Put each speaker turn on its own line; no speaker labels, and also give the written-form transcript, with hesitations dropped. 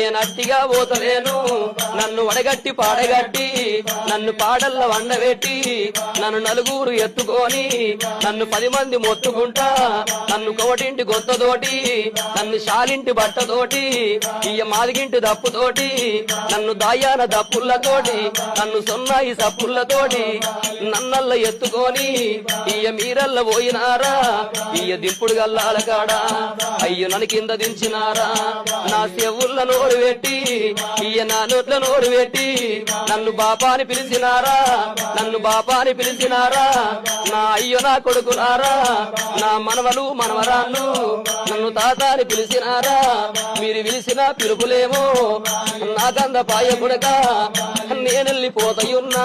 నేనట్టిగా పోతలేను నన్ను వడగట్టి పాడగట్టి నన్ను పాడల్ల వండబెట్టి నన్ను నలుగురు ఎత్తుకొని నన్ను 10 మంది మొత్తుకుంటా నన్ను కోటింటి గొత్తతోటి నన్ను శాలింటి బట్టతోటి ఇయ్య మాదిగింటి దప్పుతోటి నన్ను దాయాన దప్పులతోటి నన్ను సొన్నాయి సప్పులతోటి నన్నల్ల ఎత్తుకొని ఇయ్య మీరల్ల పోయినారా ఇయ్య దింపుడు గల్లాల కాడా అయ్యో నన్ను కింద దించినారా నా చెవుల్ల నోరు పెట్టి ఇయ్య నా నోట్ల నోరు పెట్టి నన్ను బాపాని పిలిచినారా నన్ను బాపాని పిలిచినారా నా అయ్యో నా కొడుకునారా నా మనవలు మనవరాళ్ళు నన్ను తాతాని పిలిచినారా మీరు పిలిచిన పిలుపులేమో నాకంద పాయ కొడక నేనెళ్ళిపోతయున్నా